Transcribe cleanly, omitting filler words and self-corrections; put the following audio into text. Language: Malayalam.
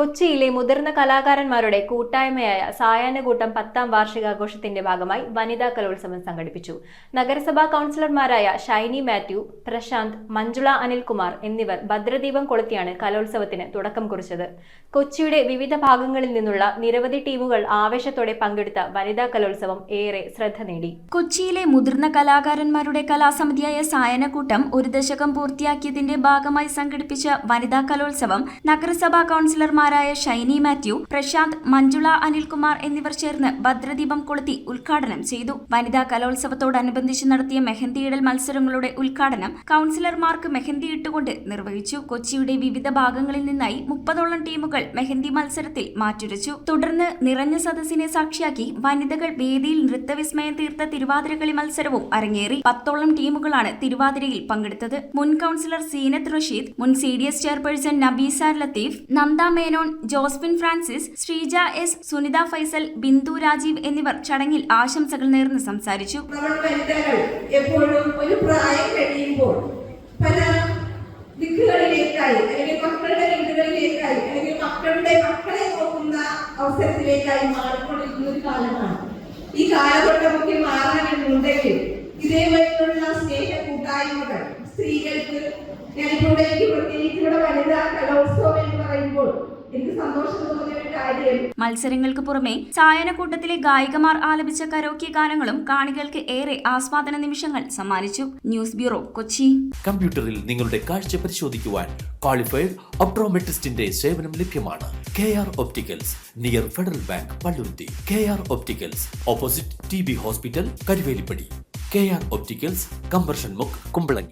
കൊച്ചിയിലെ മുതിർന്ന കലാകാരന്മാരുടെ കൂട്ടായ്മയായ സായാഹ്നകൂട്ടം 10ാം വാർഷികാഘോഷത്തിന്റെ ഭാഗമായി വനിതാ കലോത്സവം സംഘടിപ്പിച്ചു. നഗരസഭാ കൗൺസിലർമാരായ ഷൈനി മാത്യു, പ്രശാന്ത്, മഞ്ജുള അനിൽകുമാർ എന്നിവർ ഭദ്രദീപം കൊളുത്തിയാണ് കലോത്സവത്തിന് തുടക്കം കുറിച്ചത്. കൊച്ചിയുടെ വിവിധ ഭാഗങ്ങളിൽ നിന്നുള്ള നിരവധി ടീമുകൾ ആവേശത്തോടെ പങ്കെടുത്ത വനിതാ കലോത്സവം ഏറെ ശ്രദ്ധ നേടി. കൊച്ചിയിലെ മുതിർന്ന കലാകാരന്മാരുടെ കലാസമിതിയായ സായാഹ്നകൂട്ടം ഒരു ദശകം പൂർത്തിയാക്കിയതിന്റെ ഭാഗമായി സംഘടിപ്പിച്ച വനിതാ കലോത്സവം നഗരസഭാ കൗൺസിലർമാരായ ഷൈനി മാത്യു, പ്രശാന്ത്, മഞ്ജുള അനിൽകുമാർ എന്നിവർ ചേർന്ന് ഭദ്രദീപം കൊളുത്തി ഉദ്ഘാടനം ചെയ്തു. വനിതാ കലോത്സവത്തോടനുബന്ധിച്ച് നടത്തിയ മെഹന്തിയിടൽ മത്സരങ്ങളുടെ ഉദ്ഘാടനം കൗൺസിലർമാർക്ക് മെഹന്തി ഇട്ടുകൊണ്ട് നിർവഹിച്ചു. കൊച്ചിയുടെ വിവിധ ഭാഗങ്ങളിൽ നിന്നായി 30ഓളം ടീമുകൾ മെഹന്തി മത്സരത്തിൽ മാറ്റുരച്ചു. തുടർന്ന് നിറഞ്ഞ സദസ്സിനെ സാക്ഷിയാക്കി വനിതകൾ വേദിയിൽ നൃത്തവിസ്മയം തീർത്ത തിരുവാതിരക്കളി മത്സരവും അരങ്ങേറി. 10ഓളം ടീമുകളാണ് തിരുവാതിരയിൽ പങ്കെടുത്തത്. മുൻ കൗൺസിലർ സീനത്ത് റഷീദ്, മുൻ CDS chairperson Nabeesa Latheef, Nanda Menon, Josephine Francis, Sreeja S, Sunitha Faisal, Bindu Rajeev എന്നിവർ ചടങ്ങിൽ ആശംസകൾ നേർന്ന് സംസാരിച്ചു. എപ്പോഴും ഒരു പ്രായം കഴിയുമ്പോൾ പല ദിക്കുകളിലേക്കായി അല്ലെങ്കിൽ മക്കളുടെ വീടുകളിലേക്കായി അല്ലെങ്കിൽ മക്കളുടെ മക്കളെ നോക്കുന്ന അവസരത്തിലേക്കായി മാറിക്കൊണ്ടിരിക്കുന്ന ഒരു കാലമാണ്. ഈ കാലഘട്ടമൊക്കെ മാറാനുണ്ടെങ്കിൽ ഇതേവരെയുള്ള സ്നേഹ കൂട്ടായ്മകൾ സ്ത്രീകൾക്ക് ഞാനിവിടെ പ്രത്യേകിച്ചിവിടെ വനിതാ കലോത്സവം എന്ന് പറയുമ്പോൾ എനിക്ക് സന്തോഷം തോന്നിയ ഒരു കാര്യം, മത്സരങ്ങൾക്ക് പുറമെ സായാഹ്നകൂട്ടത്തിലെ ഗായികമാർ ആലപിച്ച കരോക്കെ ഗാനങ്ങളും കാണികൾക്ക് ഏറെ ആസ്വാദന നിമിഷങ്ങൾ സമ്മാനിച്ചു. News bureau, Kochi. കമ്പ്യൂട്ടറിൽ നിങ്ങളുടെ കാഴ്ച പരിശോധിക്കുവാൻ ക്വാളിഫൈഡ് ഒപ്ട്രോമെട്രിസ്റ്റിന്റെ സേവനം ലഭ്യമാണ്. KR opticals, near federal bank, Palluruthy. KR opticals, opposite TB hospital, Karuvelippady. KR opticals, combustion മുക്ക്, കുമ്പളങ്ങി.